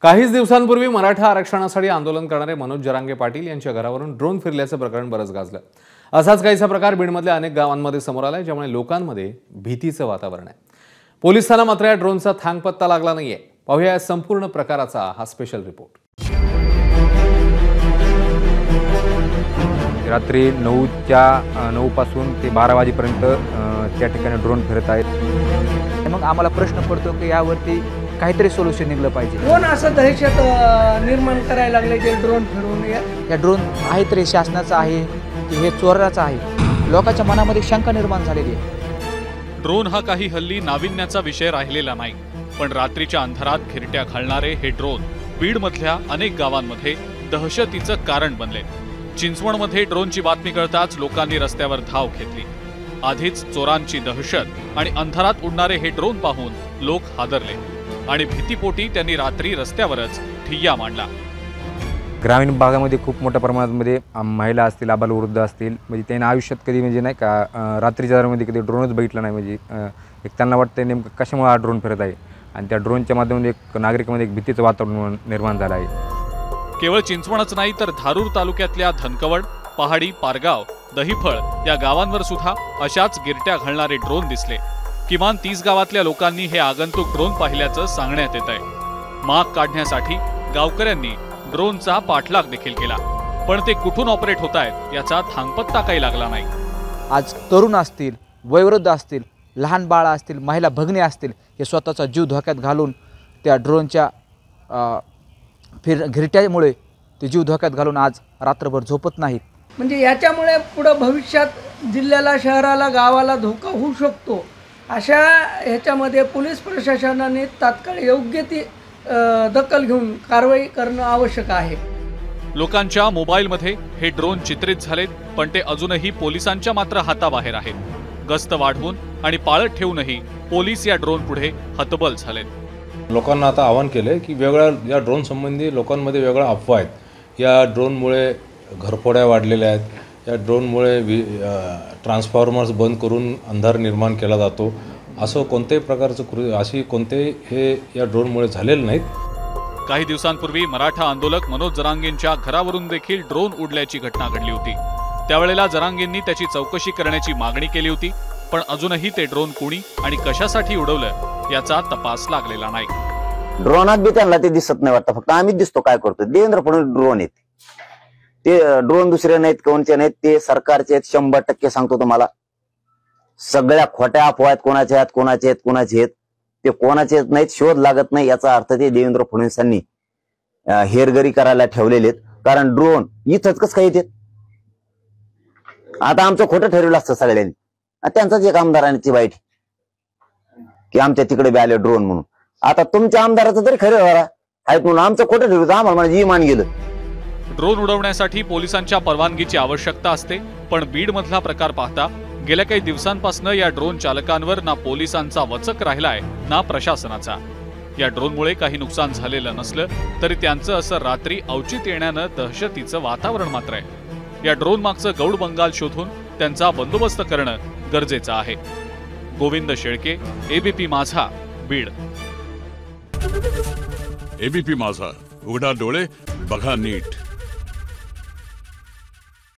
काहीच दिवसांपूर्वी मराठा आरक्षणासाठी आंदोलन करणारे मनोज जरांगे पाटील यांच्या घरावरून ड्रोन फिरल्याचं प्रकरण बरंच गाजलं। असाच काहीसा प्रकार बीडमधल्या अनेक गावांमध्ये समोर आलाय, ज्यामुळे लोकांमध्ये भीतीचं वातावरण आहे। पोलिसांना मात्र या ड्रोनचा थांगपत्ता लागला नाहीये। पाहूया या संपूर्ण प्रकाराचा हा स्पेशल रिपोर्ट। रात्री 9 पासून ते 12 वाजेपर्यंत त्या ठिकाणी ड्रोन फिरत आहेत। मग आम्हाला प्रश्न पडतो की यावरती काहीतरी सोल्युशन निघलं पाहिजे। कोण असं दहशत निर्माण करायला लागले जे ड्रोन फिरवून या ड्रोन आहे तरी शासनाचा आहे की हे चोराचा आहे, लोकांच्या मनामध्ये शंका निर्माण झालेली आहे। ड्रोन हा काही हल्ली नाविन्याचा विषय राहिलेला नाही, पण रात्रीच्या अंधारात घिरट्या घालणारे हे ड्रोन बीडमधल्या अनेक गावांमध्ये दहशतीचं कारण बनले। चिंचवडमध्ये ड्रोनची बातमी कळताच लोकांनी रस्त्यावर धाव घेतली। आधीच चोरांची दहशत आणि अंधारात उडणारे हे ड्रोन पाहून लोक हादरले आणि भीतीपोटी त्यांनी रात्री रस्त्यावरच ठिय्या मांडला। ग्रामीण भागामध्ये खूप मोठ्या प्रमाणामध्ये महिला असतील, आबालवृद्ध असतील, म्हणजे त्यांना आयुष्यात कधी म्हणजे नाही का रात्रीच्या दरम्यान कधी ड्रोनच बघितला नाही। म्हणजे एक त्यांना वाटतं नेमकं कशामुळे हा ड्रोन फिरत आहे आणि त्या ड्रोनच्या माध्यमातून एक नागरिकांमध्ये एक भीतीचं वातावरण निर्माण झालं आहे। केवळ चिंचवडच नाही तर धारूर तालुक्यातल्या धनकवड, पहाडी, पारगाव, दहीफळ या गावांवर सुद्धा अशाच गिरट्या घालणारे ड्रोन दिसले। किमान 30 गावातल्या लोकांनी हे आगंतुक ड्रोन पाहिल्याचं सांगण्यात येत आहे। माग काढण्यासाठी गावकऱ्यांनी ड्रोनचा पाठलाग देखील केला, पण ते कुठून ऑपरेट होत आहेत याचा थांगपत्ता काही लागला नाही। आज तरुण असतील, वयोवृद्ध असतील, लहान बाळ असतील, महिला भगिनी असतील, हे स्वतःचा जीव धोक्यात घालून त्या ड्रोनच्या घिरट्यामुळे ते जीव धोक्यात घालून आज रात्रभर झोपत नाहीत। म्हणजे याच्यामुळे पुढे भविष्यात जिल्ह्याला, शहराला, गावाला धोका होऊ शकतो। अशा ह्याच्यामध्ये पोलीस प्रशासनाने तात्काळ योग्य ती दखल घेऊन कारवाई करणं आवश्यक आहे। लोकांच्या मोबाईलमध्ये हे ड्रोन चित्रित झालेत, पण ते अजूनही पोलिसांच्या मात्र हाताबाहेर आहेत। गस्त वाढवून आणि पाळत ठेवूनही पोलीस या ड्रोन पुढे हतबल झालेत। लोकांना आता आवाहन केले की वेगळ्या या ड्रोन संबंधी लोकांमध्ये वेगळ्या अफवा आहेत। या ड्रोनमुळे घरफोड्या वाढलेल्या आहेत। या ड्रोनमुळे ट्रान्सफॉर्मर्स बंद करून अंधार निर्माण केला जातो, असं कोणत्याही प्रकारचं अशी कोणतेही हे या ड्रोनमुळे झालेलं नाहीत। काही दिवसांपूर्वी मराठा आंदोलक मनोज जरांगेंच्या घरावरून देखील ड्रोन उडल्याची घटना घडली होती। त्यावेळेला जरांगेंनी त्याची चौकशी करण्याची मागणी केली होती, पण अजूनही ते ड्रोन कोणी आणि कशासाठी उडवलं याचा तपास लागलेला नाही। ड्रोनात बी त्यांना ते दिसत नाही वाटतं, फक्त आम्हीच दिसतो काय करतो। देवेंद्र फडणवीस ड्रोन आहेत, ते ड्रोन दुसरे नाहीत, कोणचे नाहीत, ते सरकारचे आहेत। 100% सांगतो तुम्हाला, सगळ्या खोट्या अफवा आहेत। कोणाचे आहेत, कोणाचे आहेत, कोणाचे आहेत, ते कोणाचे नाहीत, शोध लागत नाही। याचा अर्थ ते देवेंद्र फडणवीसांनी हेरगरी करायला ठेवलेले आहेत। कारण ड्रोन इथंच कसं काय येतात? आता आमचं खोटं ठरवलं असतं सगळ्यांनी। त्यांचाच एक आमदारांची वाईट की आमच्या तिकडे बी आले ड्रोन म्हणून। आता तुमच्या आमदाराचं तरी खरं आहेत म्हणून आमचं खोटं ठरवलं, आम्हाला म्हणजे इमान गेलं। ड्रोन उडवण्यासाठी पोलिसांच्या परवानगीची आवश्यकता असते, पण बीडमधला प्रकार पाहता गेल्या काही दिवसांपासून या ड्रोन चालकांवर ना पोलिसांचा वचक राहिलाय ना प्रशासनाचा। या ड्रोनमुळे काही नुकसान झालेलं नसलं तरी त्यांचं असं रात्री औचित्य येण्यानं दहशतीचं वातावरण मात्र आहे। या ड्रोन मागचं गौड बंगाल शोधून त्यांचा बंदोबस्त करणं गरजेचं आहे। गोविंद शेळके, एबीपी माझा, बीड। एबीपी माझा, उघडा डोळे बघा नीट।